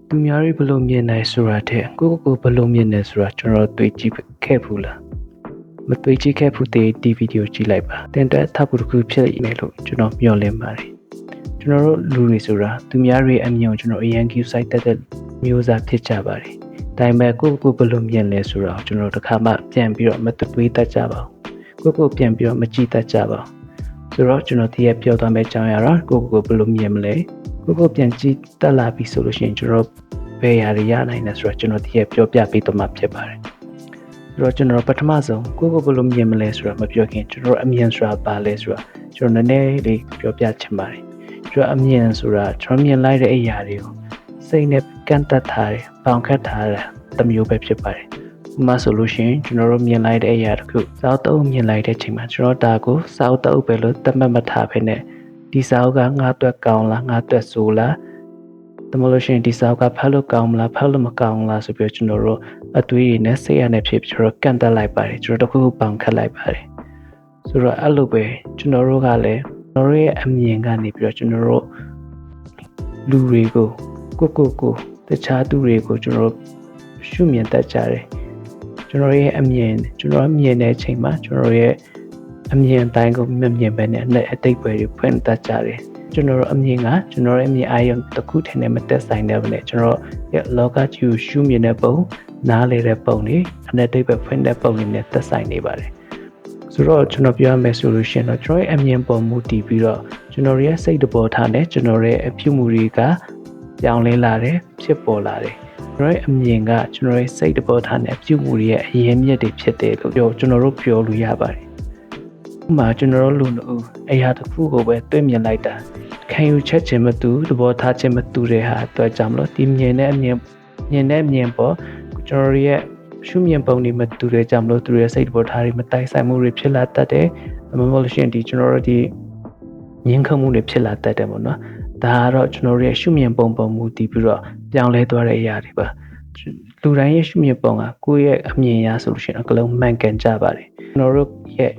သူများတွေဘလို့မြင်နိုင်ဆိုတာတဲ့ကိုဘလို့မြင်နေဆိုတာကျွန်တော်တွေးကြည့်ခဲ့ဘူးလားမတွေးကြည့်ခဲ့ဘူးတဲ့ဒီဗီဒီယိုကြည့်လိုက်ပါတင်တက်ထပ်ဖို့တစ်ခုဖြစ်နေလို့ကျွန်တော်မျှော်လင့်ပါတယ်ကျွန်တော်တို့လူတွေဆိုတာသူများတွေအမြင်ကိုကျွန်တော်အရင်ကစိုက်တဲ့မျိုးစားဖြစ်ကြပါတယ်ဒါပေမဲ့ကိုဘလို့မြင်လဲဆိုတာကျွန်တော်တစ်ခါမှပြန်ပြီးတော့မတွေးတတ်ကြပါဘူးကိုပြန်ပြီးတော့မကြည့်တတ်ကြပါဆိုတော့ကျွန်တော်ဒီရပြောသွားမယ့်အကြောင်းအရာကိုဘလို့မြင်မလဲကိုပြန်ကြည့်တက်လာပြီဆိုလို့ရှိရင်ကျွန်တော်ဘယ်ရာရနိုင်လဲဆိုတော့ကျွန်တော်ဒီရပြောပြပေးတော့မှဖြစ်ပါတယ်ဆိုတော့ကျွန်တော်ပထမဆုံးကိုဘလို့မြင်မလဲဆိုတာမပြောခင်ကျွန်တော်အမြင်ဆိုတာပါလဲဆိုတာကျွန်တော်နည်းနည်းလေးပြောပြချင်ပါတယ်ကျွန်တော်အမြင်ဆိုတာကျွန်တော်မြင်လိုက်တဲ့အရာတွေကိုစိတ်နဲ့ကန့်တက်ထားတယ်ပေါင်ခတ်ထားတယ်တမျိုးပဲဖြစ်ပါတယ်ဥပမာဆိုလို့ရှိရင်ကျွန်တော်တို့မြင်လိုက်တဲ့အရာတစ်ခုစောက်တုပ်မြင်လိုက်တဲ့အချိန်မှာကျွန်တော်ဒါကိုစောက်တုပ်ပဲလို့သတ်မှတ်မထားဘဲနဲ့ဒီစောက်ကငါ့အတွက်ကောင်းလားငါ့အတွက်ဆိုးလားတမလို့ရှိရင်ဒီစောက်ကဖတ်လို့ကောင်းမလားဖတ်လို့မကောင်းလားဆိုပြီးကျွန်တော်တို့အတွေးတွေနဲ့စိတ်ရနဲ့ဖြစ်ကျွန်တော်ကန့်တက်လိုက်ပါတယ်ကျွန်တော်တခုခုပေါင်ခတ်လိုက်ပါတယ်ဆိုတော့အဲ့လိုပဲကျွန်တော်တို့ကလည်းကျွန်တော်ရဲ့အမြင်ကနေပြီးတော့ကျွန်တော်တို့လူတွေကိုကိုတခြားသူတွေကိုကျွန်တော်ရှုမြင်တတ်ကြတယ်ကျွန်တော်ရဲ့အမြင်ကျွန်တော်မြင်တဲ့အချိန်မှာကျွန်တော်ရဲ့အမြင်တိုင်းကိုမမြင်ဘဲနဲ့အတိတ်ပဲဖွင့်တတ်ကြတယ်ကျွန်တော်အမြင်ကကျွန်တော်ရဲ့အမြင်အာရုံတစ်ခုထင်နဲ့မတက်ဆိုင်တဲ့ဘဲနဲ့ကျွန်တော်ရဲ့လောကကြီးကိုရှုမြင်တဲ့ပုံနားလေတဲ့ပုံတွေအတိတ်ပဲဖွင့်တဲ့ပုံတွေနဲ့တက်ဆိုင်နေပါတယ်ဆိုတော့ကျွန်တော်ပြောရမယ်ဆိုလို့ရှိရင်တော့ကျွန်တော်ရဲ့အမြင်ပေါ်မူတည်ပြီးတော့ကျွန်တော်ရဲ့စိတ်တဘောထားနဲ့ကျွန်တော်ရဲ့အပြုမှုတွေကပြောင်းလဲလာတယ်ဖြစ်ပေါ်လာတယ်ကျွန်တော်ရဲ့အမြင်ကကျွန်တော်ရဲ့စိတ်တဘောထားနဲ့ပြုမှုတွေရဲ့အရင်မြစ်တွေဖြစ်တယ်လို့ကျွန်တော်တို့ပြောလို့ရပါတယ်ဥပမာကျွန်တော်တို့လူတို့အရာတစ်ခုကိုပဲတွေ့မြင်လိုက်တာခံယူချက်ခြင်းမတူသဘောထားခြင်းမတူတဲ့ဟာအတွက်ကြောင့်မလို့ဒီမြင်တဲ့အမြင်ပေါ်ကျွန်တော်ရဲ့ရှုမြင်ပုံတွေမတူတဲ့ကြောင့်မလို့သူရဲ့စိတ်တဘောထားတွေမတိုက်ဆိုင်မှုတွေဖြစ်လာတတ်တယ်။မဟုတ်လို့ရှိရင်ဒီကျွန်တော်တို့ဒီငြင်းခုန်မှုတွေဖြစ်လာတတ်တယ်ပေါ့နော်။ဒါကတော့ကျွန်တော်ရဲ့ရှုမြင်ပုံမူတည်ပြီးတော့ပြောင်းလဲသွားတဲ့အရာတွေပါ။လူတိုင်းရဲ့ရှုမြင်ပုံကကိုယ့်ရဲ့အမြင်အရဆိုလို့ရှိရင်အကလုံးမှန်ကန်ကြပါတယ်။ကျွန်တော်တို့ရဲ့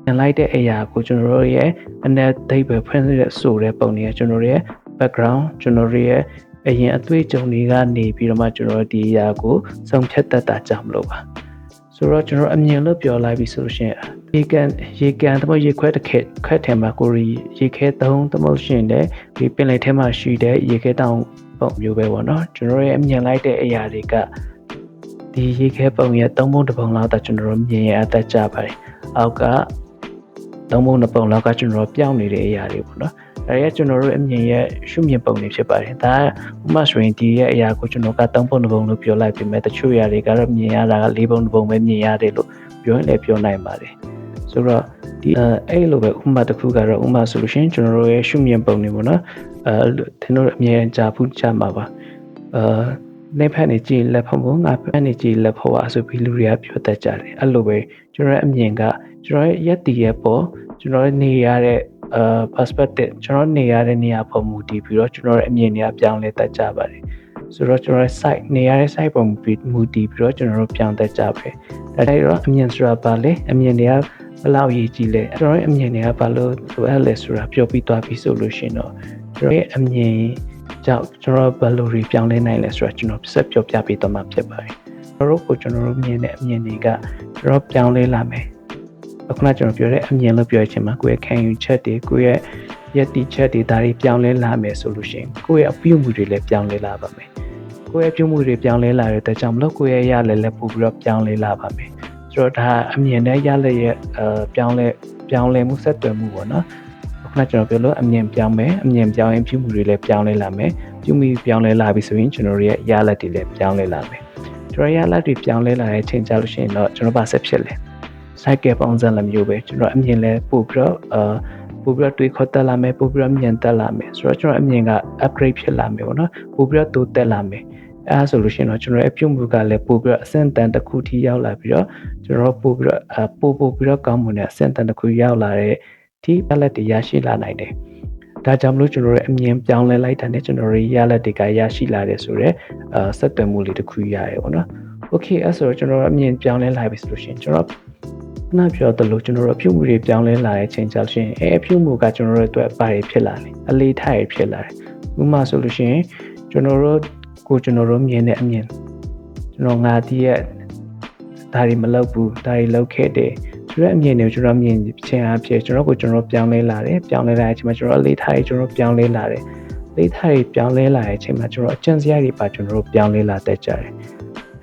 မြင်လိုက်တဲ့အရာကိုကျွန်တော်တို့ရဲ့အနက်သိပ်ပဲဖွင့်တဲ့ဆိုတဲ့ပုံတွေကကျွန်တော်ရဲ့ background ကျွန်တော်ရဲ့အရင်အတွေ့အကြုံတွေကနေပြီးတော့မှကျွန်တော်ဒီအရာကိုဆုံးဖြတ်တတ်တာကြောင့်မလို့ပါဆိုတော့ကျွန်တော်အမြင်လို့ပြောလိုက်ပြီဆိုလို့ရှိရင်ရေကန်တမရေခွဲတစ်ခက်ထဲမှာကိုရေခဲသုံးတမရှင်တဲ့ဒီပင်လယ်ထဲမှာရှိတဲ့ရေခဲတောင်ပုံမျိုးပဲပေါ့နော်ကျွန်တော်ရဲ့အမြင်လိုက်တဲ့အရာတွေကဒီရေခဲပုံရဲ့သုံးပုံတစ်ပုံလောက်တာကျွန်တော်မြင်ရအသက်ကြပါတယ်အောက်ကသုံးပုံတစ်ပုံလောက်ကကျွန်တော်ပြောင်းနေတဲ့အရာတွေပေါ့နော်ဒါရကျွန်တော်တို့အမြင်ရဲ့ရှုမြင်ပုံတွေဖြစ်ပါတယ်ဒါဥပမာဆိုရင်ဒီရဲ့အရာကိုကျွန်တော်က3ပုံ2ပုံလို့ပြောလိုက်ပြီးမဲ့တချို့အရာတွေကတော့မြင်ရတာက4ပုံ2ပုံပဲမြင်ရတယ်လို့ပြောရင်လည်းပြောနိုင်ပါတယ်ဆိုတော့ဒီအဲ့လိုပဲဥပမာတစ်ခုကတော့ဥပမာဆိုလို့ရှိရင်ကျွန်တော်တို့ရဲ့ရှုမြင်ပုံတွေပေါ့နော်သင်တို့အမြင်ကြာဖူးကြမှာပါလက်ဖက်နေကြည့်လက်ဖက်ဖို့ငါဖက်နေကြည့်လက်ဖို့ပါဆိုပြီးလူတွေကပြောတတ်ကြတယ်အဲ့လိုပဲကျွန်တော်ရဲ့အမြင်ကကျွန်တော်ရဲ့ယက်တီရဲ့ပေါ်ကျွန်တော်နေရတဲ့perspective ကျွန်တော်နေရတဲ့နေရာပေါ်မူတည်ပြီးတော့ကျွန်တော်ရဲ့အမြင်တွေကပြောင်းလဲတတ်ကြပါတယ်ဆိုတော့ကျွန်တော်ရဲ့ site နေရတဲ့ site ပေါ်မူတည်ပြီးတော့ကျွန်တော်တို့ပြောင်းတတ်ကြပါတယ်ဒါကြတော့အမြင်ဆိုတာပါလေအမြင်တွေကဘယ်လောက်ရည်ကြီးလဲကျွန်တော်ရဲ့အမြင်တွေကဘာလို့လိုအပ်လဲဆိုတာပြောပြီးသွားပြီဆိုလို့ရှိရင်တော့ကျွန်တော်ရဲ့အမြင်ကြောင့်ကျွန်တော်ဘယ်လိုပြောင်းလဲနိုင်လဲဆိုတာကျွန်တော်ဆက်ပြောပြပေးတော့မှာဖြစ်ပါတယ်ကျွန်တော်တို့မြင်တဲ့အမြင်တွေကကျွန်တော်ပြောင်းလဲလာမယ်အခုနကျွန်တော်ပြောတဲ့အမြင်လို့ပြောရချင်မှာကိုယ့်ရဲ့ခံယူချက်တွေကိုယ့်ရဲ့ယက်တီချက်တွေဒါတွေပြောင်းလဲလာမယ်ဆိုလို့ရှိရင်ကိုယ့်ရဲ့အပြုအမူတွေလည်းပြောင်းလဲလာပါမယ်ကိုယ့်ရဲ့ပြုမှုတွေပြောင်းလဲလာတဲ့အတွက်ကြောင့်မလို့ကိုယ့်ရဲ့ရလည်းပို့ပြီးတော့ပြောင်းလဲလာပါမယ်ဆိုတော့ဒါအမြင်နဲ့ရလည်းရဲ့ပြောင်းလဲမှုဆက်သွယ်မှုပေါ့နော်အခုနကျွန်တော်ပြောလို့အမြင်ပြောင်းမယ်အမြင်ပြောင်းရင်ပြုမှုတွေလည်းပြောင်းလဲလာမယ်ပြုမှုပြောင်းလဲလာပြီဆိုရင်ကျွန်တော်ရဲ့ရလည်းတွေလည်းပြောင်းလဲလာမယ်ကျွန်တော်ရလည်းတွေပြောင်းလဲလာတဲ့အချိန်ကြလို့ရှိရင်တော့ကျွန်တော်ပါဆက်ဖြစ်လဲcycle ပုံစံလိုမျိုးပဲကျွန်တော်အမြင်လဲပို့ပြီးတော့တွေးခေါ်တက်လာမယ်ပို့ပြီးတော့မြင်တက်လာမယ်ဆိုတော့ကျွန်တော်အမြင်က upgrade ဖြစ်လာမယ်ပေါ့နော်ပို့ပြီးတော့တိုးတက်လာမယ်အဲဒါဆိုလို့ရှိရင်တော့ကျွန်တော်အပြုံးမှုကလည်းပို့ပြီးတော့အဆင့်တန်းတစ်ခုထိရောက်လာပြီးတော့ကျွန်တော်ပို့ပြီးတော့ကောင်းမွန်တဲ့အဆင့်တန်းတစ်ခုရောက်လာတဲ့ဒီရလဒ်တွေရရှိလာနိုင်တယ်ဒါကြောင့်မလို့ကျွန်တော်ရဲ့အမြင်ပြောင်းလဲလိုက်တာနဲ့ကျွန်တော်ရဲ့ရလဒ်တွေကရရှိလာတယ်ဆိုတော့ဆက်သွယ်မှုလေးတစ်ခုရတယ်ပေါ့နော် okay အဲဆိုတော့ကျွန်တော်အမြင်ပြောင်းလဲလိုက်ပြီဆိုလို့ရှိရင်ကျွန်တော်နားပြောတယ်လို့ကျွန်တော်တို့အပြုမှုတွေပြောင်းလဲလာတဲ့အချိန်ကျလို့ရှိရင်အပြုမှုကကျွန်တော်တို့အတွက်ဘာတွေဖြစ်လာလဲအလေးထားရဖြစ်လာတယ်ဥပမာဆိုလို့ရှိရင်ကျွန်တော်တို့ ကိုကျွန်တော်တို့မြင်တဲ့အမြင်ကျွန်တော်ငါဒီရဲ့ဒါတွေမလုပ်ဘူးဒါတွေလုပ်ခဲ့တယ်ဆိုတဲ့အမြင်တွေကိုကျွန်တော်မြင်ခြင်းအဖြစ်ကျွန်တော်ပြောင်းလဲလာတယ်ပြောင်းလဲလာတဲ့အချိန်မှာကျွန်တော်လေးထားရေးကျွန်တော်ပြောင်းလဲလာတယ်လေးထားရေးပြောင်းလဲလာတဲ့အချိန်မှာကျွန်တော်အကျင့်စရိုက်တွေပါကျွန်တော်တို့ပြောင်းလဲလာတတ်ကြတယ်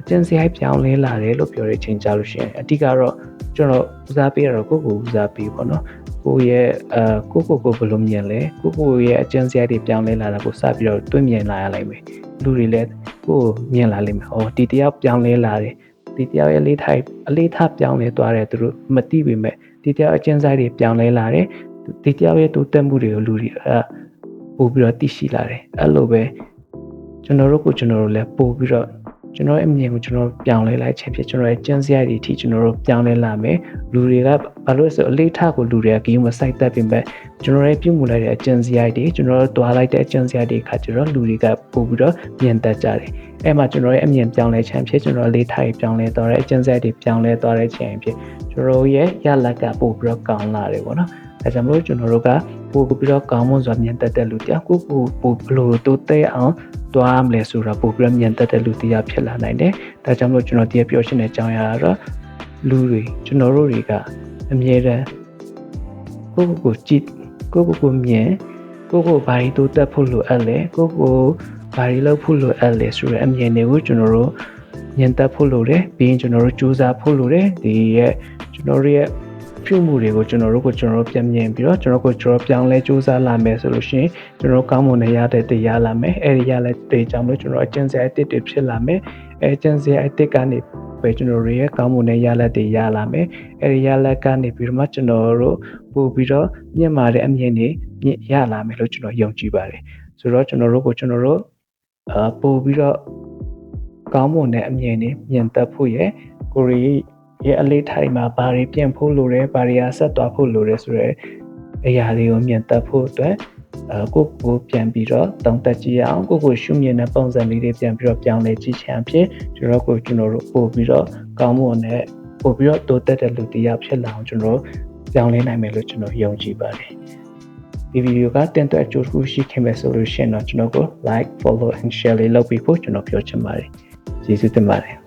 အကျင့်စရိုက်ပြောင်းလဲလာတယ်လို့ပြောတဲ့အချိန်ကြာလို့ရှိရင်အတိကတော့ကျွန်တော်ဦးစားပေးရတော့ကိုယ့်ကိုဦးစားပေးပေါ့နော်ကိုယ့်ရဲ့ကိုဘယ်လိုမြင်လဲကိုရဲ့အကျင့်စရိုက်တွေပြောင်းလဲလာတာကိုစပြီးတော့တွေးမြင်လာရလိုက်မယ်လူတွေလည်းကိုမြင်လာလိမ့်မယ်။ဒီတယောက်ပြောင်းလဲလာတယ်ဒီတယောက်ရဲ့အလေးထားပြောင်းလဲသွားတယ်သူတို့မသိပေမဲ့ဒီတယောက်အကျဉ်းစားတွေပြောင်းလဲလာတယ်ဒီတယောက်ရဲ့တိုးတက်မှုတွေကိုလူတွေပို့ပြီးတော့သိရှိလာတယ်အဲ့လိုပဲကျွန်တော်တို့လည်းပို့ပြီးတော့ကျွန်တော်ရဲ့အမြင်ကိုကျွန်တော်ပြောင်းလဲလိုက်ခြင်းဖြစ်ကျွန်တော်ရဲ့ကျန်းစရာတွေအထိကျွန်တော်တို့ပြောင်းလဲလာမယ်လူတွေကဘာလို့ဆိုအလေးထားကိုလူတွေကဂိမ်းမစိုက်တတ်ပြင်ပဲကျွန်တော်ရဲ့ပြုမှုလိုက်တဲ့အကျန်းစရာတွေကျွန်တော်တို့တွားလိုက်တဲ့အကျန်းစရာတွေခါကျတော့လူတွေကပို့ပြီးတော့မြင်တတ်ကြတယ်အဲ့မှာကျွန်တော်ရဲ့အမြင်ပြောင်းလဲခြင်းဖြစ်ကျွန်တော်လေးထားပြောင်းလဲသွားတဲ့အကျန်းစရာတွေပြောင်းလဲသွားတဲ့ခြင်းဖြစ်ကျွန်တော်ရဲ့ရလက်ကပို့ပြီးတော့ကောင်းလာတယ်ပေါ့နော်ဒါကြောင့်မလို့ကျွန်တော်တို့ကပို့ပြီးတော့ကောင်းမွန်စွာမြင်တတ်တဲ့လူတရားကိုပို့ဘလို့တိုးတက်အောင်တွားမလဲဆိုတော့ပို့ပြီးတော့မြင်တတ်တဲ့လူတရားဖြစ်လာနိုင်တယ်ဒါကြောင့်မလို့ကျွန်တော်ဒီပြောရှင်းတဲ့အကြောင်းအရာကတော့လူတွေကျွန်တော်တို့တွေကအမြဲတမ်းကိုကြည့်ကိုမြင်ကိုဘာတွေတိုးတက်ဖို့လိုအပ်လဲကိုဘာတွေလုပ်ဖို့လိုအပ်လဲဆိုတော့အမြင်တွေကိုကျွန်တော်တို့မြင်တတ်ဖို့လိုတယ်ပြီးရင်ကျွန်တော်တို့စူးစမ်းဖို့လိုတယ်ဒီရဲ့ကျွန်တော်တို့ရဲ့ပြုမှုတွေကိုကျွန်တော်တို့ပြန်မြင်ပြီးတော့ကျွန်တော်ပြောင်းလဲစူးစမ်းလာမယ်ဆိုလို့ရှိရင်ကျွန်တော်ကောင်းမွန်တဲ့ရတဲ့တရားလာမယ်အဲဒီရလက်တွေကြောင့်လို့ကျွန်တော်အကျဉ်းစရာအတစ်တွေဖြစ်လာမယ်အဲအကျဉ်းစရာအတစ်ကနေပဲကျွန်တော်တို့ရဲ့ကောင်းမွန်တဲ့ရလက်တွေရလာမယ်အဲဒီရလက်ကနေပြီးတော့မှကျွန်တော်တို့ပို့ပြီးတော့မြင့်မာတဲ့အမြင်တွေရလာမယ်လို့ကျွန်တော်ယုံကြည်ပါတယ်ဆိုတော့ကျွန်တော်တို့ပို့ပြီးတော့ကောင်းမွန်တဲ့အမြင်တွေမြင်တတ်ဖို့ရဲ့ကိုရီရဲ့အလေးထိုင်မှာဘာတွေပြင်ဖို့လိုတယ်ဘာတွေဆက်သွားဖို့လိုတယ်ဆိုတော့အရာတွေကိုမြင်တတ်ဖို့အတွက်ကိုပြန်ပြီးတော့တောင်းတကြည့်အောင်ကိုရှုမြင်တဲ့ပုံစံလေးတွေပြန်ပြီးတော့ပြောင်းလဲကြည့်ချင်အဖြစ်ကျွန်တော်တို့ပို့ပြီးတော့ကောင်းမွန်တဲ့ပို့ပြီးတော့တိုးတက်တဲ့လူတရားဖြစ်လာအောင်ကျွန်တော်ပြောင်းလဲနိုင်မယ်လို့ကျွန်တော်ယုံကြည်ပါတယ်ဒီဗီဒီယိုကတင်တဲ့အကျိုးတစ်ခုရှိခင်မဲ့ဆိုလို့ရှိရင်တော့ကျွန်တော်ကို like follow and share လေးလုပ်ပြီးဖို့ကျွန်တော်ပြောချင်ပါတယ်ကျေးဇူးတင်ပါတယ်